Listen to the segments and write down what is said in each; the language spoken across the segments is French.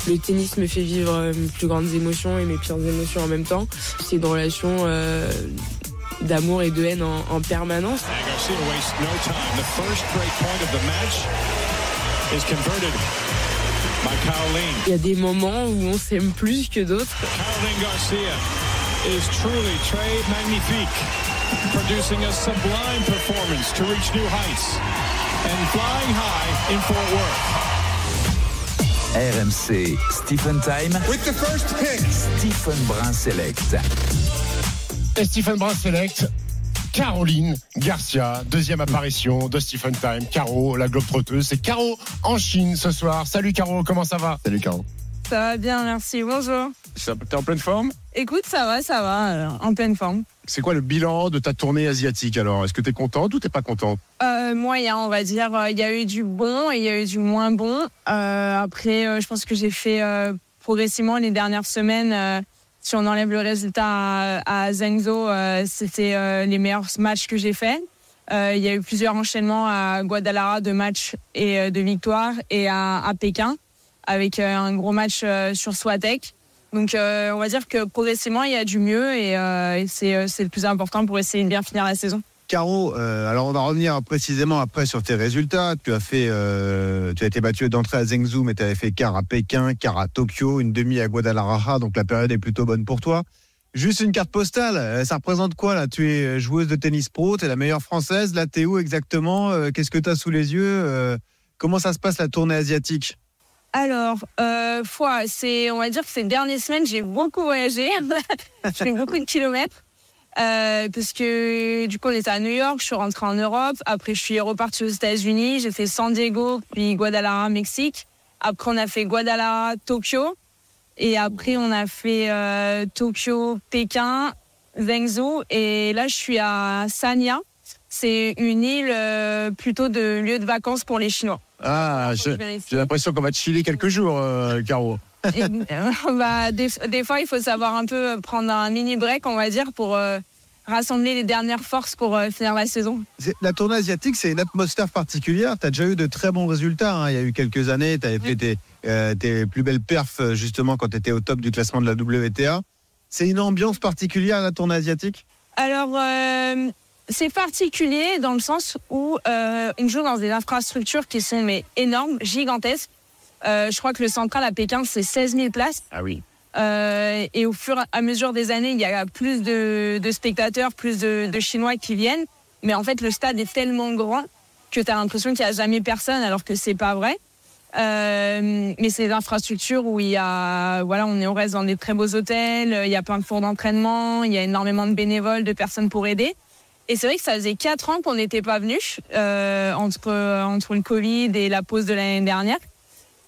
Le tennis me fait vivre mes plus grandes émotions et mes pires émotions en même temps. C'est une relation d'amour et de haine en permanence. Il y a des moments où on s'aime plus que d'autres. Caroline Garcia is truly très magnifique, producing a sublime performance to reach new heights and flying high in Fort Worth. RMC Stephen Time with the first pick. Stephen Brun Select. Et Stephen Brun Select, Caroline Garcia, deuxième apparition de Stephen Time. Caro, la globe-trotteuse, c'est Caro en Chine ce soir. Salut Caro, comment ça va? Salut Caro. Ça va bien, merci, bonjour. T'es en pleine forme? Écoute, ça va, en pleine forme. C'est quoi le bilan de ta tournée asiatique alors? Est-ce que t'es contente ou t'es pas contente? Moyen, on va dire. Il y a eu du bon et il y a eu du moins bon. Après, je pense que j'ai fait progressivement les dernières semaines. Si on enlève le résultat à Zhengzhou, c'était les meilleurs matchs que j'ai faits. Il y a eu plusieurs enchaînements à Guadalajara de matchs et de victoires et à Pékin avec un gros match sur Swatek. Donc on va dire que progressivement il y a du mieux et c'est le plus important pour essayer de bien finir la saison. Caro, alors on va revenir précisément après sur tes résultats. Tu as été battu d'entrée à Zhengzhou, mais tu avais fait quart à Pékin, quart à Tokyo, une demi à Guadalajara, donc la période est plutôt bonne pour toi. Juste une carte postale, ça représente quoi là? Tu es joueuse de tennis pro, tu es la meilleure française, là t'es où exactement? Qu'est-ce que tu as sous les yeux? Comment ça se passe la tournée asiatique? Alors, on va dire que ces dernières semaines, j'ai beaucoup voyagé. J'ai fait beaucoup de kilomètres. Parce que du coup, on était à New York, je suis rentrée en Europe. Après, je suis repartie aux États-Unis. J'ai fait San Diego, puis Guadalajara, Mexique. Après, on a fait Guadalajara, Tokyo. Et après, on a fait Tokyo, Pékin, Zhengzhou. Et là, je suis à Sanya. C'est une île plutôt de lieu de vacances pour les Chinois. Ah, j'ai l'impression qu'on va te chiller quelques jours, Caro. Des fois, il faut savoir un peu prendre un mini break, on va dire, pour rassembler les dernières forces pour finir la saison. La tournée asiatique, c'est une atmosphère particulière. Tu as déjà eu de très bons résultats. Hein. Il y a eu quelques années, tu avais fait tes plus belles perfs, justement, quand tu étais au top du classement de la WTA. C'est une ambiance particulière, la tournée asiatique? Alors, c'est particulier dans le sens où on joue dans des infrastructures qui sont énormes, gigantesques. Je crois que le central à Pékin, c'est 16 000 places. Ah oui. Et au fur et à mesure des années, il y a plus de spectateurs, plus de Chinois qui viennent. Mais en fait, le stade est tellement grand que tu as l'impression qu'il n'y a jamais personne, alors que c'est pas vrai. Mais c'est des infrastructures où on reste dans des très beaux hôtels, il y a plein de fours d'entraînement, il y a énormément de bénévoles, de personnes pour aider. Et c'est vrai que ça faisait 4 ans qu'on n'était pas venus, entre le Covid et la pause de l'année dernière.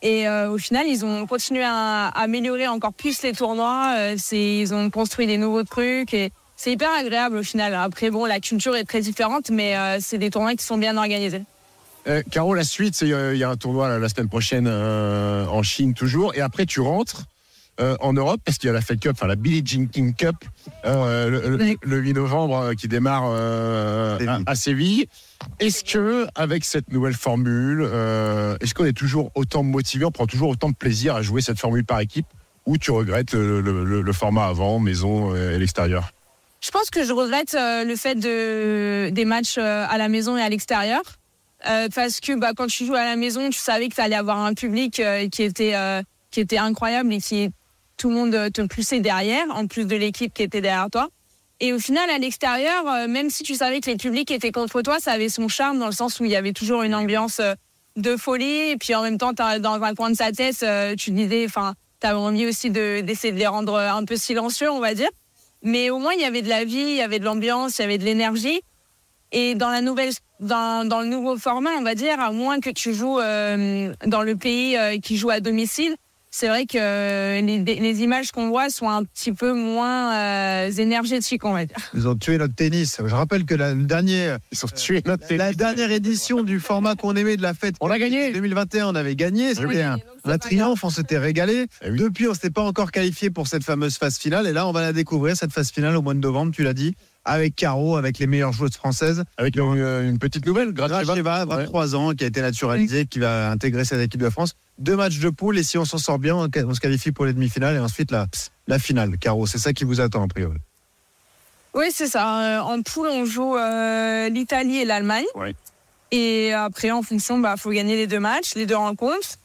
Et au final, ils ont continué à améliorer encore plus les tournois. Ils ont construit des nouveaux trucs et c'est hyper agréable au final. Après, bon, la culture est très différente, mais c'est des tournois qui sont bien organisés. Caro, la suite, il y a un tournoi la semaine prochaine en Chine toujours. Et après, tu rentres en Europe parce qu'il y a la Fed Cup, enfin la Billie Jean King Cup, le 8 novembre qui démarre à Séville. Est-ce que avec cette nouvelle formule, est-ce qu'on est toujours autant motivé, on prend toujours autant de plaisir à jouer cette formule par équipe, ou tu regrettes le format avant, maison et l'extérieur? Je pense que je regrette le fait des matchs à la maison et à l'extérieur. Parce que quand tu joues à la maison, tu savais que tu allais avoir un public qui était incroyable et tout le monde te poussait derrière, en plus de l'équipe qui était derrière toi. Et au final, à l'extérieur, même si tu savais que les publics étaient contre toi, ça avait son charme dans le sens où il y avait toujours une ambiance de folie. Et puis en même temps, dans un coin de sa tête, tu disais, tu avais envie aussi d'essayer de les rendre un peu silencieux, on va dire. Mais au moins, il y avait de la vie, il y avait de l'ambiance, il y avait de l'énergie. Et dans le nouveau format, on va dire, à moins que tu joues dans le pays qui joue à domicile, c'est vrai que les images qu'on voit sont un petit peu moins énergétiques, on va dire. Ils ont tué notre tennis. Je rappelle que la dernière édition du format qu'on aimait de la fête, on a gagné. 2021, on avait gagné. C'était un triomphe, on s'était régalé. Oui. Depuis, on ne s'était pas encore qualifié pour cette fameuse phase finale. Et là, on va la découvrir, cette phase finale, au mois de novembre, tu l'as dit. avec Caro, avec les meilleures joueuses françaises. Avec une petite nouvelle, Gracheva, 23 ans, qui a été naturalisée, qui va intégrer cette équipe de France. 2 matchs de poule, et si on s'en sort bien, on se qualifie pour les demi-finales et ensuite la finale. Caro, c'est ça qui vous attend, a priori. Oui, c'est ça. En poule, on joue l'Italie et l'Allemagne. Ouais. Et après, en fonction, faut gagner les 2 matchs, les 2 rencontres.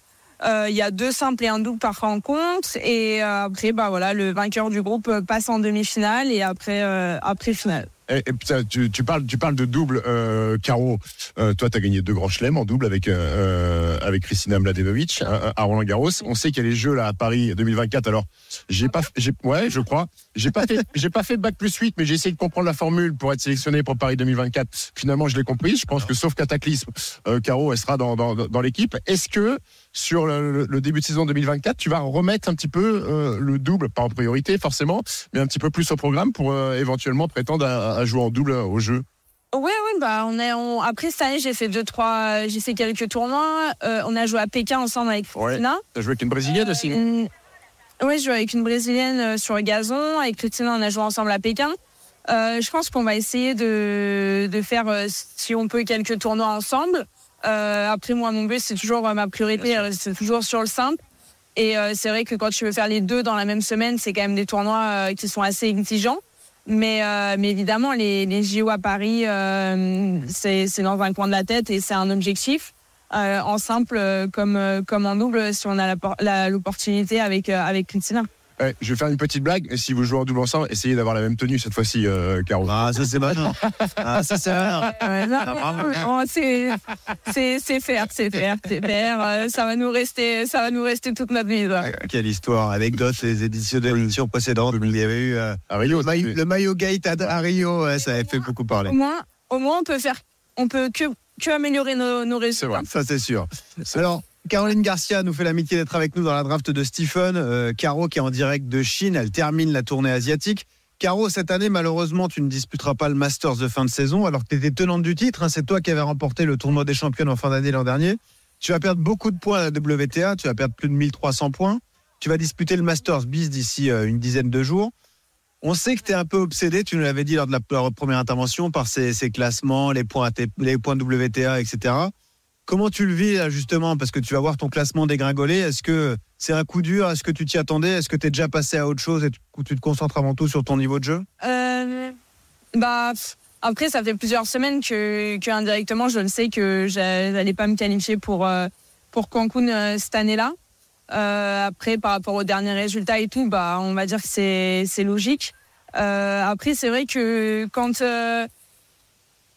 Il y a 2 simples et un double par rencontre. Et après, le vainqueur du groupe passe en demi-finale et après finale. Et putain, tu parles de double, Caro. Toi, tu as gagné 2 grands chelems en double avec Kristina Mladenovic à Roland-Garros. On sait qu'il y a les Jeux là à Paris 2024. Alors, je crois. J'ai pas fait bac plus 8, mais j'ai essayé de comprendre la formule pour être sélectionné pour Paris 2024. Finalement, je l'ai compris. Je pense que sauf cataclysme, Caro, elle sera dans l'équipe. Est-ce que sur le début de saison 2024, tu vas remettre un petit peu le double, pas en priorité forcément, mais un petit peu plus au programme pour éventuellement prétendre à jouer en double au jeu? Oui, après cette année, j'ai fait quelques tournois. On a joué à Pékin ensemble avec Christina. T'as joué avec une Brésilienne aussi? Oui, je joue avec une Brésilienne sur le gazon. Avec Christina, on a joué ensemble à Pékin. Je pense qu'on va essayer de faire, si on peut, quelques tournois ensemble. Après, moi, mon but, c'est toujours ma priorité, c'est toujours sur le simple. Et c'est vrai que quand tu veux faire les 2 dans la même semaine, c'est quand même des tournois qui sont assez exigeants. Mais évidemment, les JO à Paris, c'est dans un coin de la tête et c'est un objectif. En simple comme en double, si on a l'opportunité avec Christina. Ouais, je vais faire une petite blague. Si vous jouez en double ensemble, essayez d'avoir la même tenue cette fois-ci, Caro. Ah, ça c'est malin. Ah, ça c'est malin. C'est faire. Ça va nous rester toute notre vie. Quelle histoire. Anecdote, les éditions précédentes. Il y avait eu à Rio, le maillot gate à Rio, ça avait fait beaucoup parler. Au moins, on peut que améliorer nos résultats. C'est vrai. Ça c'est sûr. Alors, Caroline Garcia nous fait l'amitié d'être avec nous dans la draft de Stephen. Caro qui est en direct de Chine, elle termine la tournée asiatique. Caro, cette année, malheureusement, tu ne disputeras pas le Masters de fin de saison, alors que tu étais tenante du titre. C'est toi qui avais remporté le tournoi des championnes en fin d'année l'an dernier. Tu vas perdre beaucoup de points à la WTA, tu vas perdre plus de 1300 points. Tu vas disputer le Masters bis d'ici une dizaine de jours. On sait que tu es un peu obsédé, tu nous l'avais dit lors de la première intervention, par ces classements, les points WTA, etc. Comment tu le vis là, justement, parce que tu vas voir ton classement dégringoler? Est-ce que c'est un coup dur? Est-ce que tu t'y attendais? Est-ce que tu es déjà passé à autre chose et tu te concentres avant tout sur ton niveau de jeu? Après, ça fait plusieurs semaines que indirectement, je le sais que j'allais pas me qualifier pour Cancun cette année-là. Après, par rapport aux derniers résultats et tout, on va dire que c'est logique. Après, c'est vrai que quand...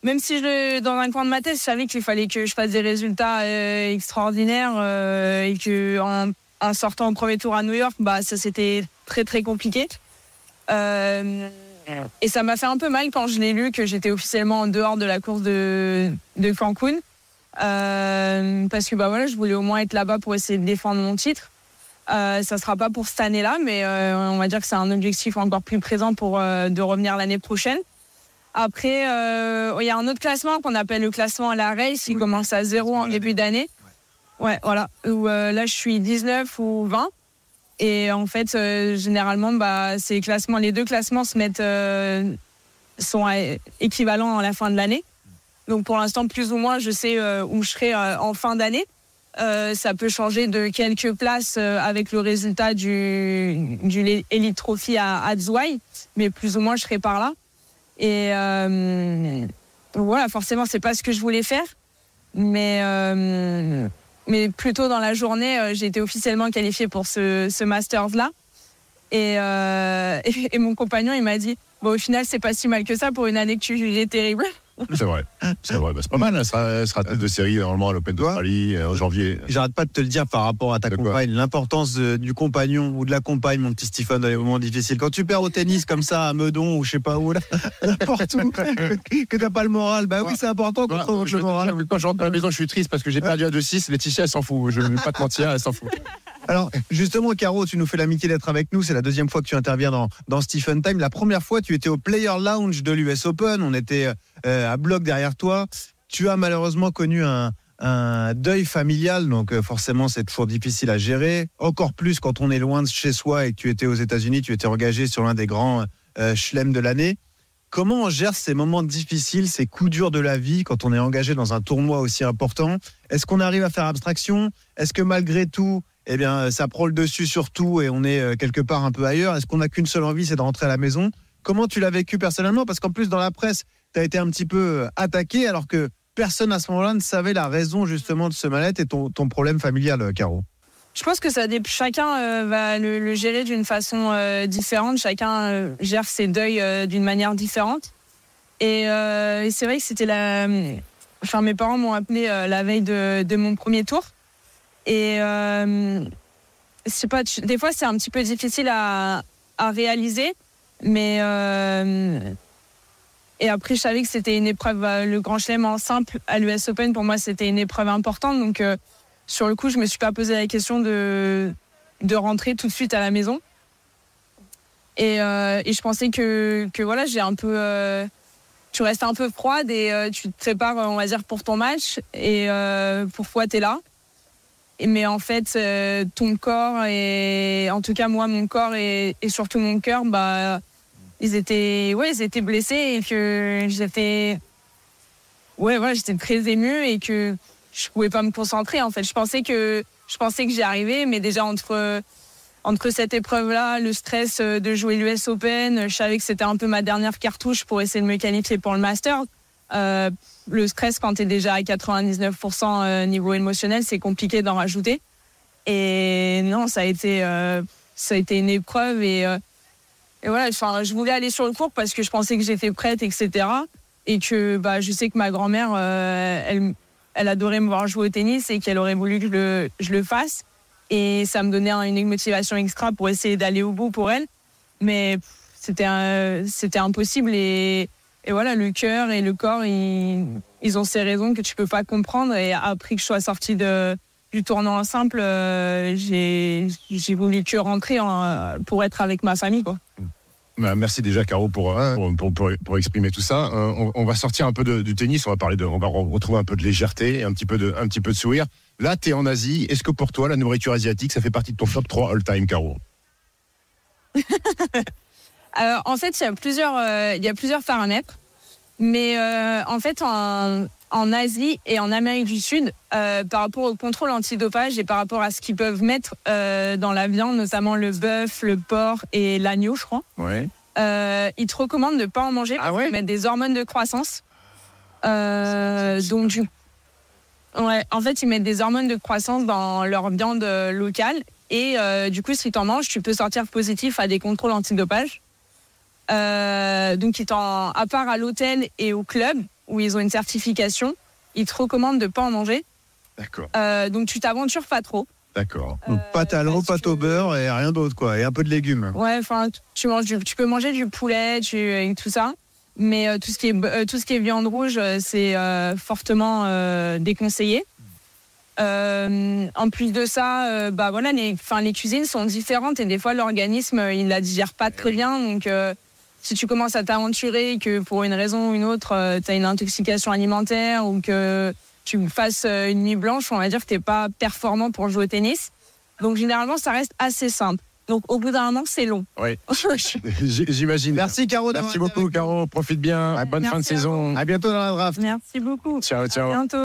même si dans un coin de ma tête, je savais qu'il fallait que je fasse des résultats extraordinaires et que en sortant au premier tour à New York, ça c'était très très compliqué. Et ça m'a fait un peu mal quand je l'ai lu que j'étais officiellement en dehors de la course de Cancun. Parce que je voulais au moins être là-bas pour essayer de défendre mon titre. Ça sera pas pour cette année-là, mais on va dire que c'est un objectif encore plus présent pour de revenir l'année prochaine. Après, il y a un autre classement qu'on appelle le classement à la race, qui commence à 0 en début d'année. Ouais, voilà. Où là, je suis 19 ou 20. Et en fait, généralement, les 2 classements sont équivalents à la fin de l'année. Donc, pour l'instant, plus ou moins, je sais où je serai en fin d'année. Ça peut changer de quelques places avec le résultat du Elite Trophy à Zhuhai, mais plus ou moins, je serai par là. Et voilà, forcément, c'est pas ce que je voulais faire, mais plus tôt dans la journée, j'ai été officiellement qualifiée pour ce Masters-là. Et mon compagnon, il m'a dit, au final, c'est pas si mal que ça pour une année que tu jugeais terrible. C'est vrai. C'est pas mal. Elle sera tête de série normalement à l'Open d'Australie en janvier. J'arrête pas de te le dire par rapport à ta compagne, l'importance du compagnon ou de la compagne, mon petit Stephen, dans les moments difficiles. Quand tu perds au tennis comme ça à Meudon ou je sais pas où, là, n'importe où, que t'as pas le moral, oui, c'est important qu'on trouve le moral. Quand je rentre à la maison, je suis triste parce que j'ai perdu à 2-6. Laetitia, elle s'en fout. Je ne vais pas te mentir, elle s'en fout. Alors, justement, Caro, tu nous fais l'amitié d'être avec nous. C'est la 2e fois que tu interviens dans Stephen Time. La première fois, tu étais au Player Lounge de l'US Open. On était à bloc derrière toi. Tu as malheureusement connu un deuil familial, donc forcément, c'est toujours difficile à gérer. Encore plus quand on est loin de chez soi et que tu étais aux États-Unis, tu étais engagé sur l'un des grands chelems de l'année. Comment on gère ces moments difficiles, ces coups durs de la vie quand on est engagé dans un tournoi aussi important? Est-ce qu'on arrive à faire abstraction? Est-ce que malgré tout, eh bien, ça prend le dessus sur tout et on est quelque part un peu ailleurs? Est-ce qu'on n'a qu'une seule envie, c'est de rentrer à la maison? Comment tu l'as vécu personnellement? Parce qu'en plus, dans la presse, tu as été un petit peu attaqué alors que personne à ce moment-là ne savait la raison justement de ce mal-être et ton problème familial, Caro. Je pense que chacun va le gérer d'une façon différente. Chacun gère ses deuils d'une manière différente. Et c'est vrai que c'était mes parents m'ont appelé la veille de mon premier tour. Et je sais pas, des fois c'est un petit peu difficile à réaliser, mais et après je savais que c'était une épreuve, le Grand Chelem en simple à l'US Open pour moi c'était une épreuve importante, donc sur le coup je me suis pas posé la question de rentrer tout de suite à la maison. Et je pensais que voilà, j'ai un peu tu restes un peu froide et tu te prépares, on va dire, pour ton match et pourquoi tu es là. Mais en fait, ton corps et en tout cas moi, mon corps et surtout mon cœur, ils étaient blessés et que j'étais très émue et que je pouvais pas me concentrer. En fait, je pensais que j'y arrivais, mais déjà entre cette épreuve-là, le stress de jouer l'US Open, je savais que c'était un peu ma dernière cartouche pour essayer de me qualifier pour le Master. Le stress, quand tu es déjà à 99% niveau émotionnel, c'est compliqué d'en rajouter. Et non, ça a été une épreuve. Et voilà, je voulais aller sur le court parce que je pensais que j'étais prête, etc. Et que je sais que ma grand-mère, elle adorait me voir jouer au tennis et qu'elle aurait voulu que je le fasse. Et ça me donnait une motivation extra pour essayer d'aller au bout pour elle. Mais c'était impossible. Et voilà, le cœur et le corps, ils ont ces raisons que tu peux pas comprendre. Et après que je sois sortie du tournoi en simple, j'ai voulu que rentrer pour être avec ma famille, quoi. Merci déjà, Caro, pour exprimer tout ça. On va sortir un peu du tennis, on va retrouver un peu de légèreté et un petit peu de sourire. Là, tu es en Asie. Est-ce que pour toi, la nourriture asiatique, ça fait partie de ton top 3 all-time, Caro? En fait, il y a plusieurs paramètres. Mais en fait, en Asie et en Amérique du Sud, par rapport au contrôle antidopage et par rapport à ce qu'ils peuvent mettre dans la viande, notamment le bœuf, le porc et l'agneau, je crois, ouais. Ils te recommandent de ne pas en manger parce qu'ils mettent des hormones de croissance. En fait, ils mettent des hormones de croissance dans leur viande locale. Et du coup, si tu en manges, tu peux sortir positif à des contrôles antidopage. Donc, à part à l'hôtel et au club, où ils ont une certification, ils te recommandent de ne pas en manger. D'accord. Donc, tu t'aventures pas trop. D'accord. Donc, pâte à l'eau, pâte au beurre et rien d'autre, quoi. Et un peu de légumes. Ouais, enfin, tu peux manger du poulet et tout ça. Mais tout ce qui est viande rouge, c'est fortement déconseillé. En plus de ça, voilà, les cuisines sont différentes et des fois l'organisme il la digère pas très bien. Donc si tu commences à t'aventurer que pour une raison ou une autre, tu as une intoxication alimentaire ou que tu fasses une nuit blanche, on va dire que t'es pas performant pour jouer au tennis. Donc généralement ça reste assez simple. Donc au bout d'un moment c'est long. Oui, j'imagine. Merci Caro. Merci beaucoup Caro, profite bien. Bonne fin de saison. À bientôt dans la draft. Merci beaucoup. Ciao. À bientôt.